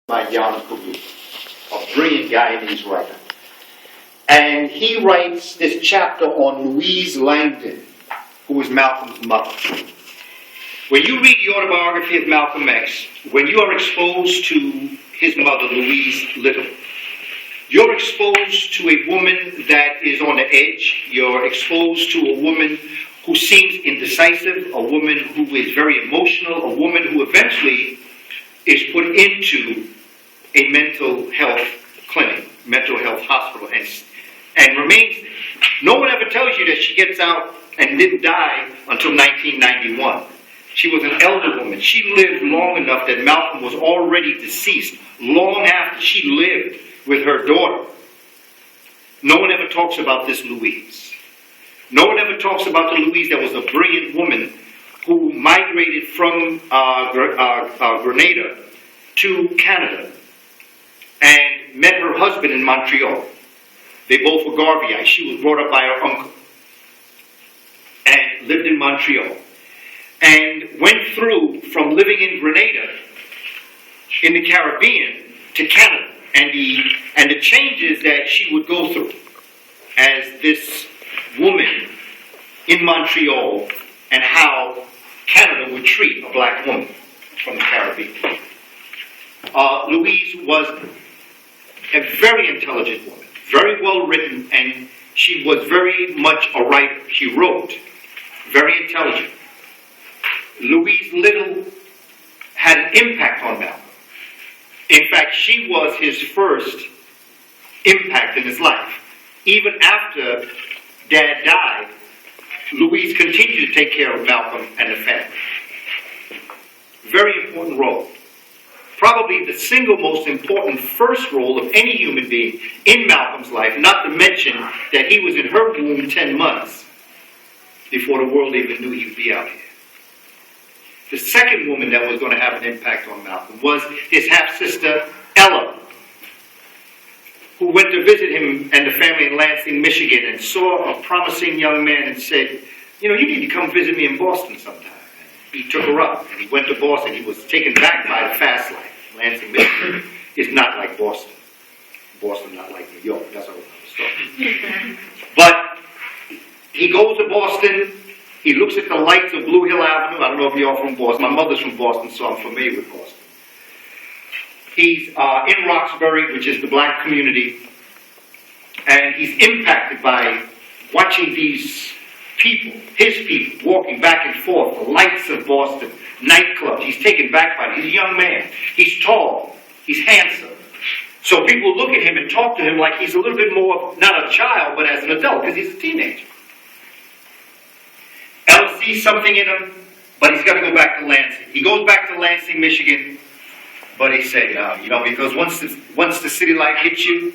by Jan Kubu, a brilliant Guyanese writer. And he writes this chapter on Louise Langdon, who was Malcolm's mother. When you read the autobiography of Malcolm X, when you are exposed to his mother, Louise Little, you're exposed to a woman that is on the edge. You're exposed to a woman who seems indecisive, a woman who is very emotional, a woman who eventually is put into a mental health clinic, mental health hospital, and remains there. No one ever tells you that she gets out and didn't die until 1991. She was an elder woman. She lived long enough that Malcolm was already deceased, long after she lived with her daughter. No one ever talks about this Louise. No one ever talks about the Louise that was a brilliant woman who migrated from Grenada to Canada and met her husband in Montreal. They both were Garveyites. She was brought up by her uncle and lived in Montreal and went through from living in Grenada in the Caribbean to Canada and the changes that she would go through as this woman in Montreal and how Canada would treat a black woman from the Caribbean. Louise was a very intelligent woman, very well written, and she was very much a writer. She wrote, very intelligent. Louise Little had an impact on Malcolm. In fact, she was his first impact in his life. Even after Dad died, Louise continued to take care of Malcolm and the family. Very important role. Probably the single most important first role of any human being in Malcolm's life, not to mention that he was in her womb 10 months before the world even knew he would be out here. The second woman that was going to have an impact on Malcolm was his half-sister, Ella, who went to visit him and the family in Lansing, Michigan, and saw a promising young man and said, you know, you need to come visit me in Boston sometime. He took her up, and he went to Boston. He was taken back by the fast life. Lansing, Michigan is not like Boston. Boston not like New York. That's a whole other story. But he goes to Boston. He looks at the lights of Blue Hill Avenue. I don't know if you're all from Boston. My mother's from Boston, so I'm familiar with Boston. He's in Roxbury, which is the black community, and he's impacted by watching these people, his people, walking back and forth, the lights of Boston, nightclubs. He's taken back by it. He's a young man. He's tall. He's handsome. So people look at him and talk to him like he's a little bit more, not a child, but as an adult, because he's a teenager. Ella sees something in him, but he's got to go back to Lansing. He goes back to Lansing, Michigan, but he said, because once the city life hits you,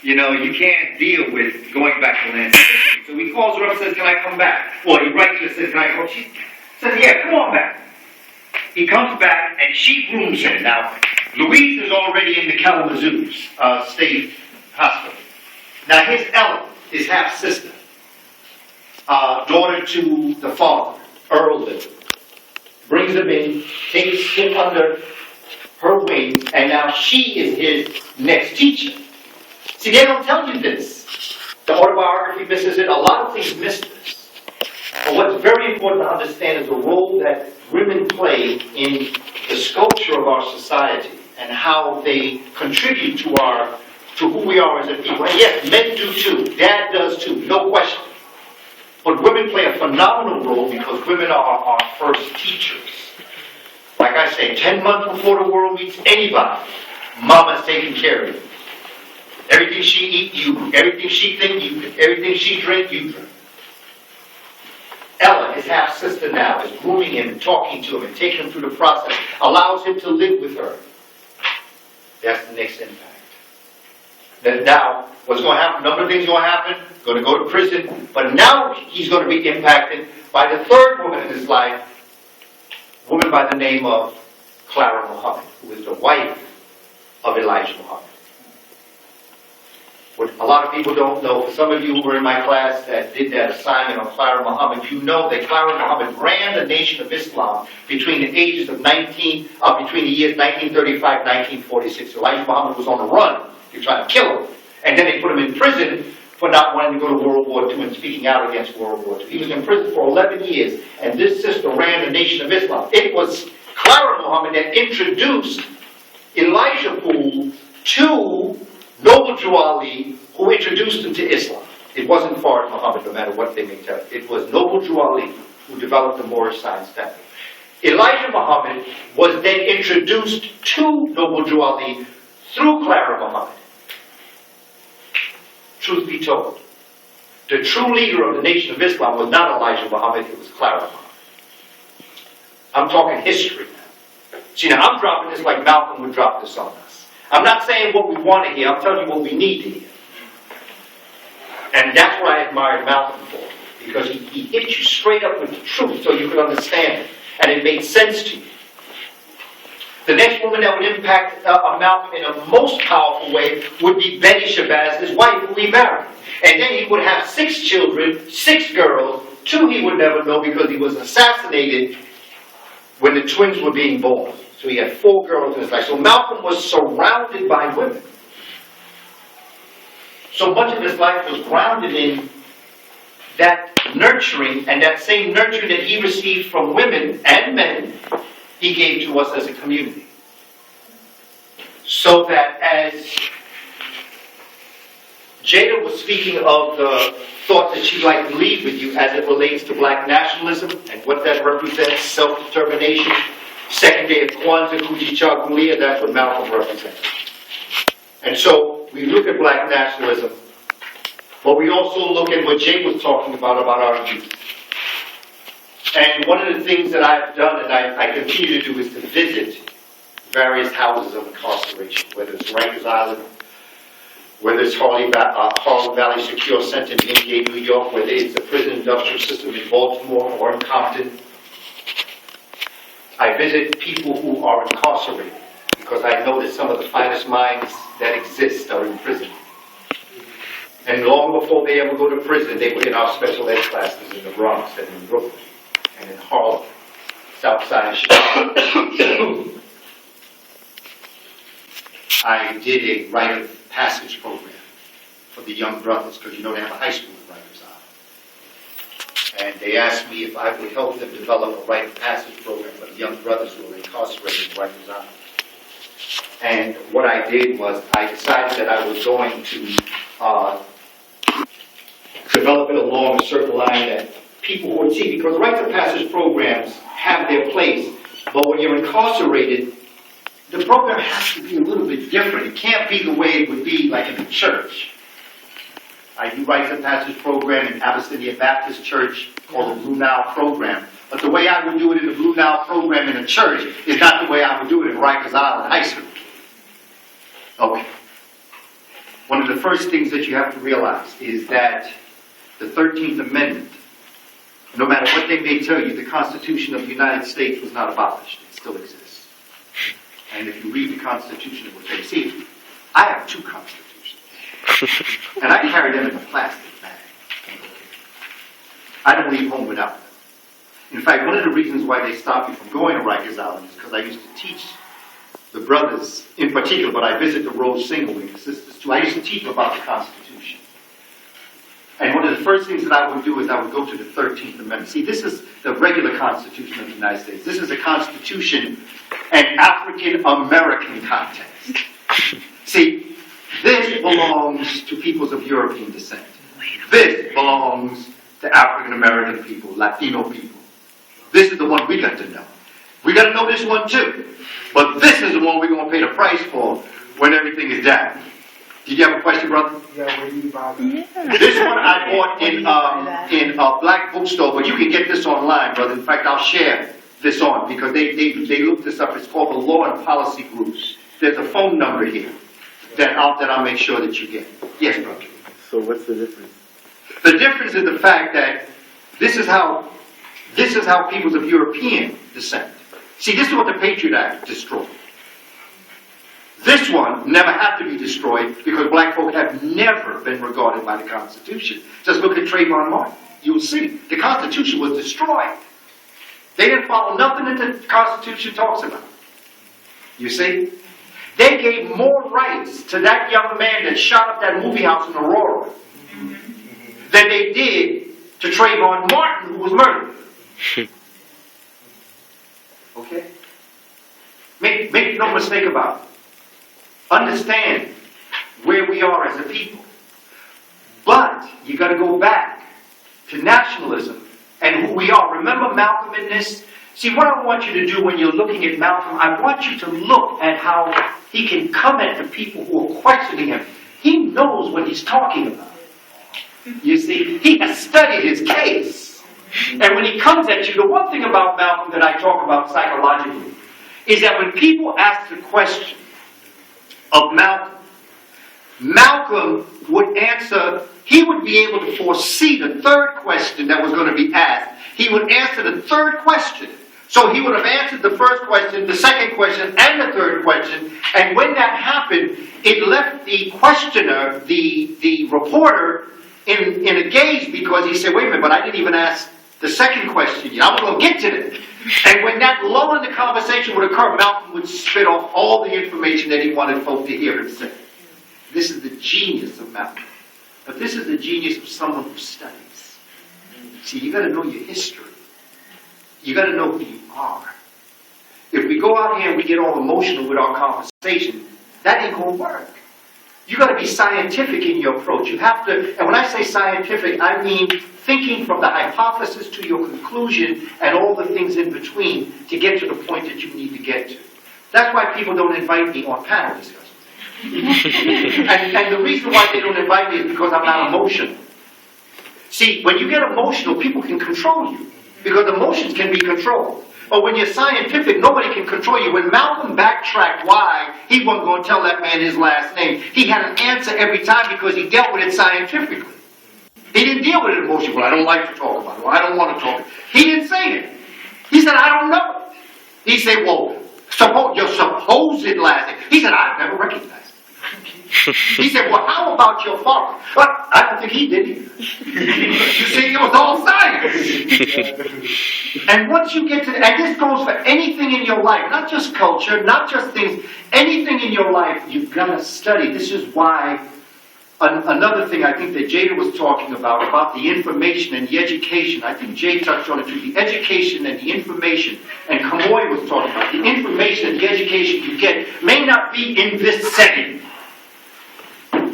you can't deal with going back to Lansing. So he calls her up and says, can I come back? Well, he writes her and says, can I come? She says, yeah, come on back. He comes back and she grooms him. Now, Louise is already in the Kalamazoo's State Hospital. Now, here's Ella, his half-sister, daughter to the father, Earl Little. Brings him in, takes him under her wing, and now she is his next teacher. See, they don't tell you this. The autobiography misses it. A lot of things miss this. But what's very important to understand is the role that women play in the sculpture of our society and how they contribute to who we are as a people. And yes, men do too. Dad does too, no question. But women play a phenomenal role because women are our first teachers. Like I say, 10 months before the world meets anybody, Mama's taking care of you. Everything she eats, you do. Everything she thinks, you do. Everything she drinks, you drink. Ella, his half-sister now, is grooming him and talking to him and taking him through the process, allows him to live with her. That's the next impact. Then now, what's going to happen? A number of things are going to happen. Going to go to prison. But now he's going to be impacted by the third woman in his life, a woman by the name of Clara Muhammad, who is the wife of Elijah Muhammad. What A lot of people don't know. For some of you who were in my class that did that assignment on Clara Muhammad, you know that Clara Muhammad ran the Nation of Islam between the ages of between the years 1935 1946. Elijah Muhammad was on the run. They tried to kill him. And then they put him in prison for not wanting to go to World War II and speaking out against World War II. He was in prison for 11 years, and this sister ran the Nation of Islam. It was Clara Muhammad that introduced Elijah Poole to Noble Drew Ali, who introduced him to Islam. It wasn't Farad Muhammad, no matter what they may tell you. It was Noble Drew Ali who developed the Moorish Science Temple. Elijah Muhammad was then introduced to Noble Drew Ali through Clara Muhammad. Truth be told, the true leader of the Nation of Islam was not Elijah Muhammad, it was Clara Muhammad. I'm talking history now. See, now I'm dropping this like Malcolm would drop this on us. I'm not saying what we want to hear, I'm telling you what we need to hear. And that's what I admired Malcolm for, because he hit you straight up with the truth so you could understand it, and it made sense to you. The next woman that would impact Malcolm in a most powerful way would be Betty Shabazz, his wife, who he married. And then he would have 6 children, 6 girls, 2 he would never know because he was assassinated when the twins were being born. So he had 4 girls in his life. So Malcolm was surrounded by women. So much of his life was grounded in that nurturing, and that same nurturing that he received from women and men, he gave to us as a community. So that as Jada was speaking of the thought that she'd like to leave with you as it relates to black nationalism and what that represents, self-determination, second day of Kwanzaa, Kujichagulia, that's what Malcolm represents. And so we look at black nationalism, but we also look at what Jay was talking about our youth. And one of the things that I've done and I continue to do is to visit various houses of incarceration, whether it's Rikers Island, whether it's Harlem Valley Secure Center in Wingate, New York, whether it's the prison industrial system in Baltimore or in Compton. I visit people who are incarcerated because I know that some of the finest minds that exist are in prison. And long before they ever go to prison, they were in our special ed classes in the Bronx and in Brooklyn and in Harlem, South Side of Chicago. I did a rite of passage program for the young brothers, because you know they have a high school in Rikers Island. And they asked me if I would help them develop a rite of passage program for the young brothers who were incarcerated in Rikers Island. And what I did was I decided that I was going to develop it along a certain line that people would see, because rite of passage programs have their place, but when you're incarcerated, the program has to be a little bit different. It can't be the way it would be like in the church. I do rite of passage program in Abyssinia Baptist Church called the Blue Nile program, but the way I would do it in the Blue Nile program in a church is not the way I would do it in Rikers Island High School. Okay. One of the first things that you have to realize is that the 13th Amendment, no matter what they may tell you, the Constitution of the United States was not abolished. It still exists. And if you read the Constitution, it will say, see, I have 2 Constitutions. And I carry them in a plastic bag. I don't leave home without them. In fact, one of the reasons why they stopped me from going to Rikers Island is because I used to teach the brothers in particular, but I visit the Rose Single Wing, the sisters too. I used to teach them about the Constitution. And one of the first things that I would do is I would go to the 13th Amendment. See, this is the regular Constitution of the United States. This is a Constitution in African-American context. See, this belongs to peoples of European descent. This belongs to African-American people, Latino people. This is the one we got to know. We got to know this one too. But this is the one we're going to pay the price for when everything is down. Did you have a question, brother? Yeah, where do you buy that? Yeah. This one I bought in a black bookstore, but you can get this online, brother. In fact, I'll share this on because they looked this up. It's called the Law and Policy Groups. There's a phone number here that I'll make sure that you get. Yes, brother. So what's the difference? The difference is the fact that this is how peoples of European descent. See, this is what the Patriot Act destroyed. This This one never had to be destroyed because black folk have never been regarded by the Constitution. Just look at Trayvon Martin. You'll see. The Constitution was destroyed. They didn't follow nothing that the Constitution talks about. You see? They gave more rights to that young man that shot up that movie house in Aurora than they did to Trayvon Martin, who was murdered. Okay? Make no mistake about it. Understand where we are as a people. But you got to go back to nationalism and who we are. Remember Malcolm in this? See, what I want you to do when you're looking at Malcolm, I want you to look at how he can come at the people who are questioning him. He knows what he's talking about. You see, he has studied his case. And when he comes at you, the one thing about Malcolm that I talk about psychologically is that when people ask the question of Malcolm, Malcolm would answer, he would be able to foresee the third question that was going to be asked. He would answer the third question. So he would have answered the first question, the second question, and the third question. And when that happened, it left the questioner, the reporter, in a gaze because he said, wait a minute, but I didn't even ask the second question yet. I was going to get to it. And when that lull in the conversation would occur, Malcolm would spit off all the information that he wanted folk to hear him say. This is the genius of Malcolm. But this is the genius of someone who studies. See, you got to know your history. You got to know who you are. If we go out here and we get all emotional with our conversation, that ain't going to work. You got to be scientific in your approach. You have to, and when I say scientific, I mean thinking from the hypothesis to your conclusion and all the things in between to get to the point that you need to get to. That's why people don't invite me on panel discussions. and the reason why they don't invite me is because I'm not emotional. See, when you get emotional, people can control you because emotions can be controlled. But when you're scientific, nobody can control you. When Malcolm backtracked why he wasn't going to tell that man his last name, he had an answer every time because he dealt with it scientifically. He didn't deal with it emotionally. Well, I don't like to talk about it. Well, I don't want to talk. He didn't say it. He said, I don't know. He said, well, your supposed last name. He said, I've never recognized it. He said, well, how about your father? Well, I don't think he did either. You see, it was all science. And once you get to, and this goes for anything in your life, not just culture, not just things, anything in your life, you've got to study. This is why another thing I think that Jada was talking about the information and the education. I think Jay touched on it too. The education and the information, and Kamoy was talking about the information and the education you get may not be in this setting.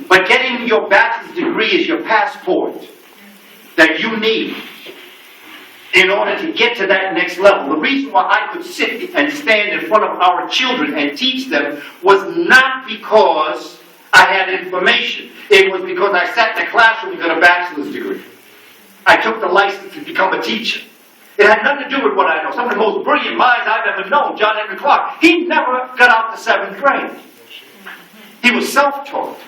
But getting your bachelor's degree is your passport that you need in order to get to that next level. The reason why I could sit and stand in front of our children and teach them was not because I had information. It was because I sat in the classroom and got a bachelor's degree. I took the license to become a teacher. It had nothing to do with what I know. Some of the most brilliant minds I've ever known, John Henry Clark, he never got out the 7th grade. He was self-taught.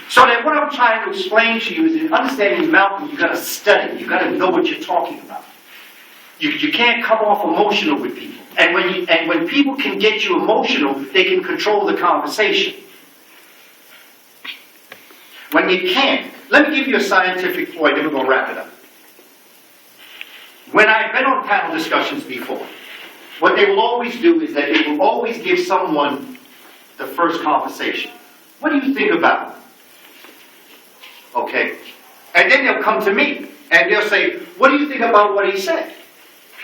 So that what I'm trying to explain to you is in understanding Malcolm, you've got to study. You've got to know what you're talking about. You can't come off emotional with people. And when people can get you emotional, they can control the conversation. When you can't, let me give you a scientific point, then we're going to wrap it up. When I've been on panel discussions before, what they will always do is that they will always give someone the first conversation. What do you think about it? Okay. And then they'll come to me and they'll say, what do you think about what he said?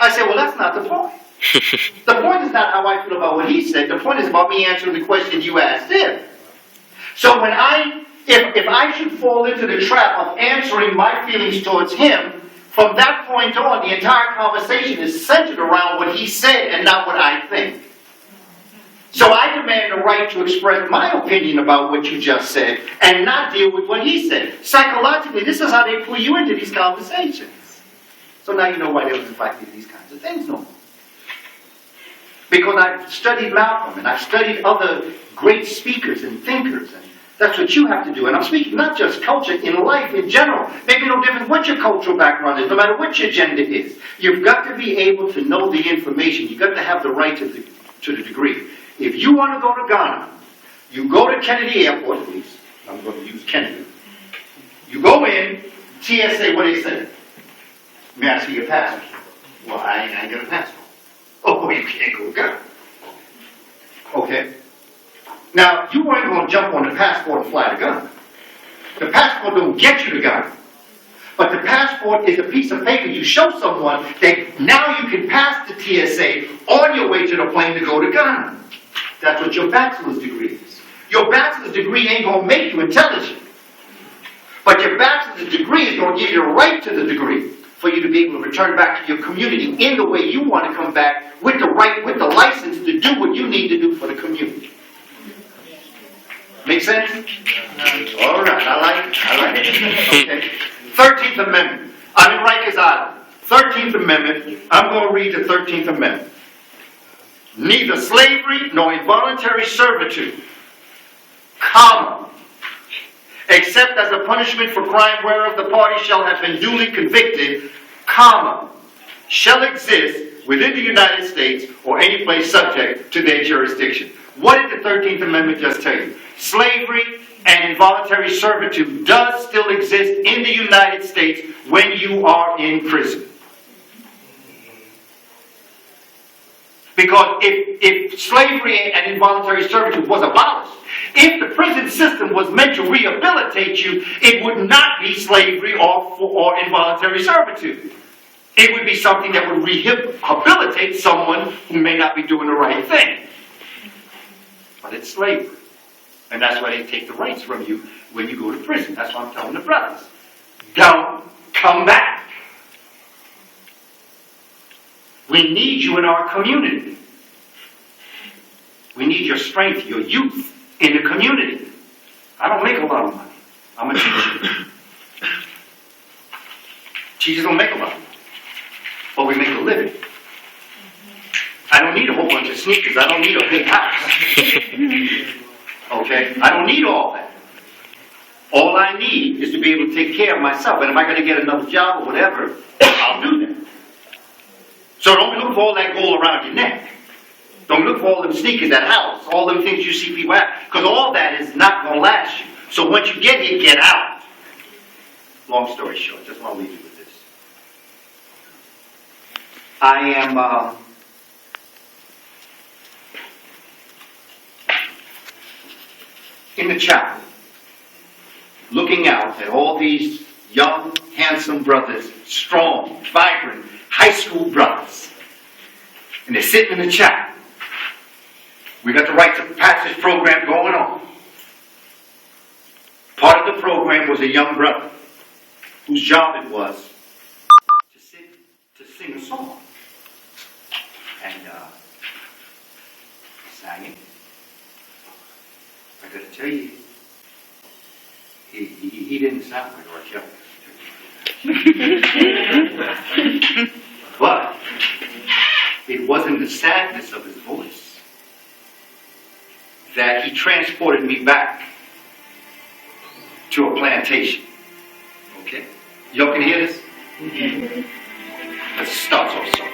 I say, well, that's not the point. The point is not how I feel about what he said. The point is about me answering the question you asked him. So when if I should fall into the trap of answering my feelings towards him, from that point on, the entire conversation is centered around what he said and not what I think. So I demand the right to express my opinion about what you just said and not deal with what he said. Psychologically, this is how they pull you into these conversations. So now you know why they don't invite me to these kinds of things no more. Because I've studied Malcolm and I've studied other great speakers and thinkers, and that's what you have to do. And I'm speaking not just culture, in life in general. Maybe no difference what your cultural background is, no matter what your gender is. You've got to be able to know the information. You've got to have the right to the degree. If you want to go to Ghana, you go to Kennedy Airport, at least. I'm going to use Kennedy. You go in, TSA, what do they say? May I see your passport? Well, I ain't got a passport. Oh, you can't go to Ghana. Okay. Now, you weren't going to jump on the passport and fly to Ghana. The passport don't get you to Ghana. But the passport is a piece of paper you show someone that now you can pass the TSA on your way to the plane to go to Ghana. That's what your bachelor's degree is. Your bachelor's degree ain't going to make you intelligent. But your bachelor's degree is going to give you the right to the degree for you to be able to return back to your community in the way you want to come back with the right, with the license to do what you need to do for the community. Make sense? All right, I like it. Okay. 13th Amendment. I'm in Rikers Island. 13th Amendment. I'm going to read the 13th Amendment. Neither slavery nor involuntary servitude, comma, except as a punishment for crime whereof the party shall have been duly convicted, comma, shall exist within the United States or any place subject to their jurisdiction. What did the 13th Amendment just tell you? Slavery and involuntary servitude does still exist in the United States when you are in prison. Because if slavery and involuntary servitude was abolished, if the prison system was meant to rehabilitate you, it would not be slavery or involuntary servitude. It would be something that would rehabilitate someone who may not be doing the right thing. But it's slavery. And that's why they take the rights from you when you go to prison. That's what I'm telling the brothers. Don't come back. We need you in our community. We need your strength, your youth in the community. I don't make a lot of money. I'm a teacher. Teachers don't make a lot of money. But we make a living. I don't need a whole bunch of sneakers. I don't need a big house. Okay? I don't need all that. All I need is to be able to take care of myself. And if I got to get another job or whatever, I'll do that. So don't look for all that gold around your neck. Don't look for all them sneakers, that house, all them things you see people have. Because all that is not going to last you. So once you get here, get out. Long story short, just want to leave you with this. I am in the chapel, looking out at all these young, handsome brothers, strong, vibrant, high school brothers. And they're sitting in the chapel. We got the rites of passage program going on. Part of the program was a young brother whose job it was to sing a song. And sang it. I got to tell you, he didn't sound like R. Kelly. But it wasn't the sadness of his voice that he transported me back to a plantation. Okay? Y'all can hear this? Let's start off.